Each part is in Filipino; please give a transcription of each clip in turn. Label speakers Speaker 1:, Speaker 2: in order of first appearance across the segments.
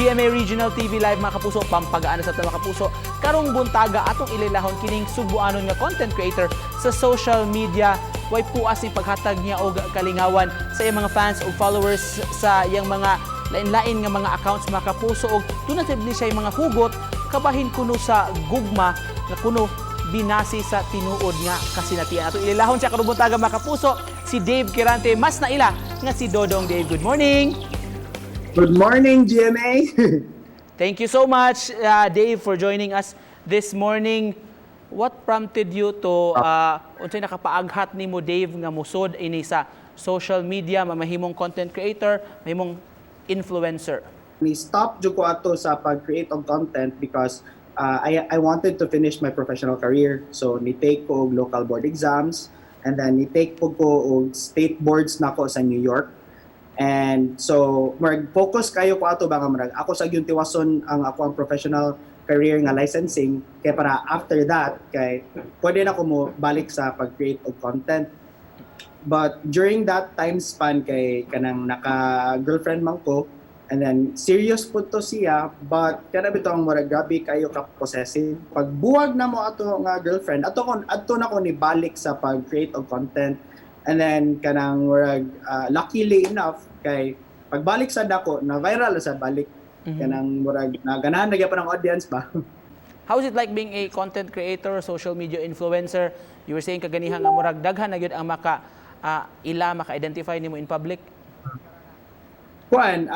Speaker 1: GMA Regional TV Live mga kapuso, pampagaan sa mga kapuso. Karong buntaga atong ililahon kining Subuanon nga content creator sa social media. Way puas ni paghatag niya og kalingawan sa iyang mga fans o followers sa iyang mga lain-lain nga mga accounts mga kapuso. Og tunad ni siya yung mga hugot kabahin kuno sa gugma nga kuno binasi sa tinuod nga kasinatian. Ato ililahon siya karong buntaga mga kapuso, si Dave Kirante, mas naila nga si Dodong. Dave, good morning.
Speaker 2: Good morning, GMA.
Speaker 1: Thank you so much, Dave, for joining us this morning. What prompted you to, unsay nakapaaghat nimo Dave, nga musod ini sa social media, mamahimong content creator, mahimong influencer?
Speaker 2: Ni-stop jud ko ato sa pag-create of content because I wanted to finish my professional career. So, ni-take ko og local board exams, and then ni-take po ko og state boards nako sa New York. And so, focus kayo ko ato ba nga marag. Ako sa gyud tiwason ang ako ang professional career nga licensing, kaya para after that kay pwede na ko mo balik sa pag-create of content. But during that time span kay kanang naka-girlfriend man ko, and then serious po to siya, but kana bitaw ang murag grabe kayo ka possessive. Pag buwag na mo ato nga girlfriend, adto na ko ni balik sa pag-create of content. And then kanang murag luckily enough kay pagbalik sa dako na viral sa balik. Kanang murag naganahan na gyapon ang audience ba.
Speaker 1: How is it like being a content creator, social media influencer? You were saying kaganihan nga murag daghan na gyud ang maka-identify nimo in public.
Speaker 2: Kuan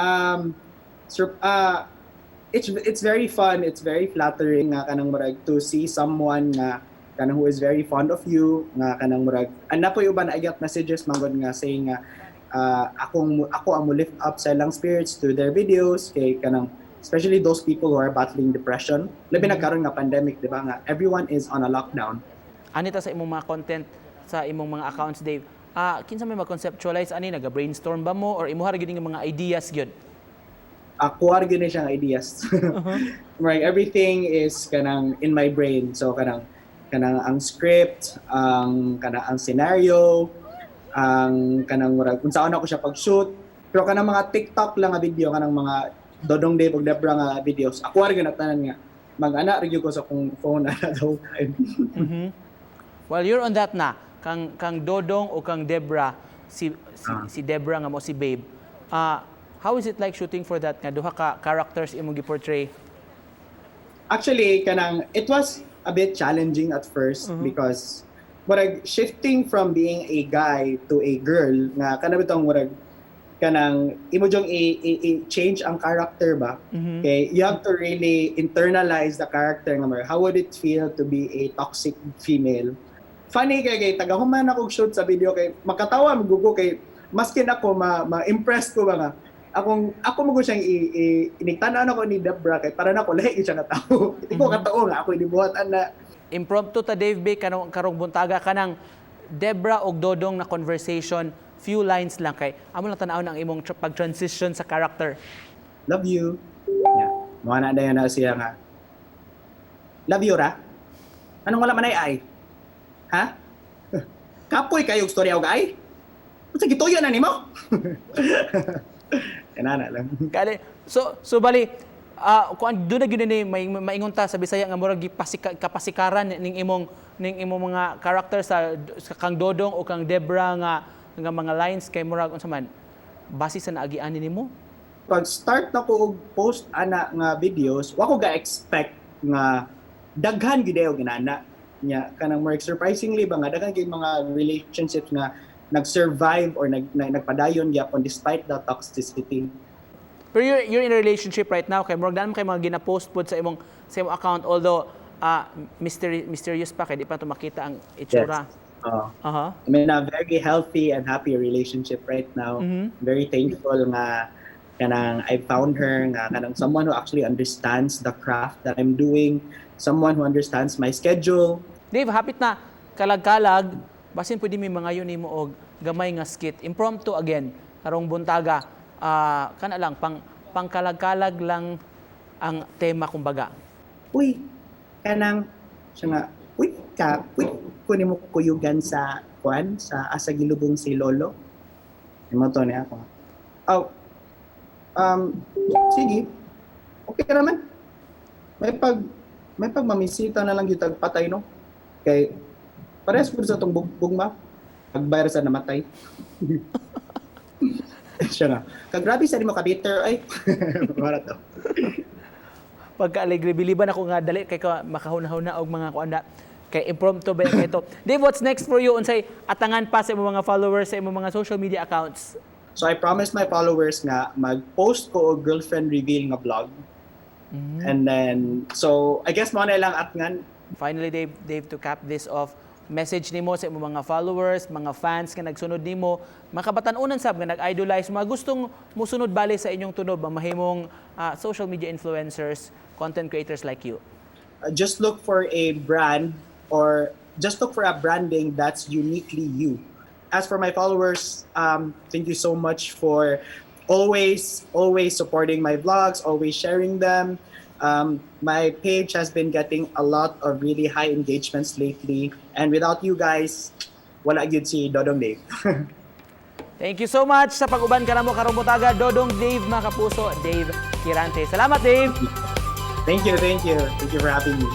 Speaker 2: it's very fun, it's very flattering nga kanang murag to see someone nga kanang who is very fond of you, nga kanang murag ana po uban I get messages manggod nga saying nga ako ang mo lift up sa ilang spirits through their videos kay kanang especially those people who are battling depression. Labi nagkaroon nga pandemic, di ba nga everyone is on a lockdown.
Speaker 1: Anita sa imong mga content sa imong mga accounts, Dave, kinsa may mag-conceptualize ani, naga-brainstorm ba mo or imuha ra gyud nga mga ideas gyud?
Speaker 2: Ako ra gyud siyang ideas. Right, everything is kanang in my brain. So kanang ang script, ang scenario, ang kanang murag kung saan ako siya pag-shoot. Pero kanang mga TikTok lang nga video, kanang mga Dodong Dave ug Debra nga videos, ako ra gyud tanan nga mag-ana review ko sa akong phone at the whole time.
Speaker 1: Well, you're on that na. Kang Dodong o kang Debra, si Debra nga mo si Babe. How is it like shooting for that nga duha ka characters imong gi-portray?
Speaker 2: Actually, it was a bit challenging at first because shifting from being a guy to a girl nga bitong kanang imo jong i-change ang character ba. Okay, you have to really internalize the character nga how would it feel to be a toxic female. Funny kay tagahuman ako shoot sa video kay makatawa magugo kay maskin ako ma-impress ko ba nga ako mo siyang iniktanan ako ni Debra kay para nako lahi siya nga tao. Hindi ko katao nga ako ibuhatan na
Speaker 1: impromptu ta Dave Bay karong buntaga kanang Debra og Dodong na conversation, few lines lang kay amo lang tan-awon ang imong pag-transition sa character.
Speaker 2: Love you. Yeah. Mo na dayon na siya nga. Love you ra. Anong wala man ay? Ha? Kapoy kayo storya og ay? Unsa gituyo na nimo? Kanana lang.
Speaker 1: Kali so bali kung doon na gyud ni maingon ta sa Bisaya nga murag kapasikaran ning imong mga character sa kang Dodong o kang Debra nga mga lines kay murag unsa man base sa naagian nimo?
Speaker 2: Pag start na ko og post ana nga videos, wa ko ga-expect nga daghan gyud og ginana nya kanang more surprisingly ba nga daghan gyud mga relationships nga nag-survive or nagpadayon gyapon despite the toxicity.
Speaker 1: Pero you're in a relationship right now kay murag daan kay mga gina-post pod sa imong account although mysterious pa kay di pa to makita ang itsura.
Speaker 2: Yes. I'm in a very healthy and happy relationship right now. Very thankful nga kanang I found her nga kanang someone who actually understands the craft that I'm doing, someone who understands my schedule.
Speaker 1: Dave, hapit na kalag-kalag, basin pwede may mga yun nimo og gamay nga skit. Impromptu again, karong buntaga. Kana lang pangkalag-kalag lang ang tema kumbaga.
Speaker 2: Uy, kanang siya nga, uy kunin mo kuyugan sa sa asagilubong si Lolo. Imo to niya ako. Sige. okay naman. May pag mamisita na lang yung tagpatay, no? Kay parehas po sa itong bugma, pag-virus na namatay. Siya na. Kagrabe sa mo ka-bitter, ay. Para to.
Speaker 1: Pagka-alegre, biliban ako nga dali kay ka makahuna-huna og mga kuanda kay impromptu ba kay ito. Dave, what's next for you unsay atangan pa sa imong mga followers sa imong mga social media accounts?
Speaker 2: So I promised my followers nga mag-post ko og girlfriend reveal nga vlog. And then, so I guess mo na lang at ngan.
Speaker 1: Finally, Dave, to cap this off, message nimo sa imong mga followers, mga fans nga nagsunod nimo, mga kabatan-unan sab nga nag-idolize, mga gustong musunod bali sa inyong tunob, ang mahimong social media influencers, content creators like you.
Speaker 2: Just look for a brand or just look for a branding that's uniquely you. As for my followers, thank you so much for always supporting my vlogs, always sharing them. My page has been getting a lot of really high engagements lately, and without you guys, wala gyud si Dodong Dave.
Speaker 1: Thank you so much sa pag-uban ka namo karong butaga, Dodong Dave mga kapuso, Dave Kirante. Salamat, Dave!
Speaker 2: Thank you for having me.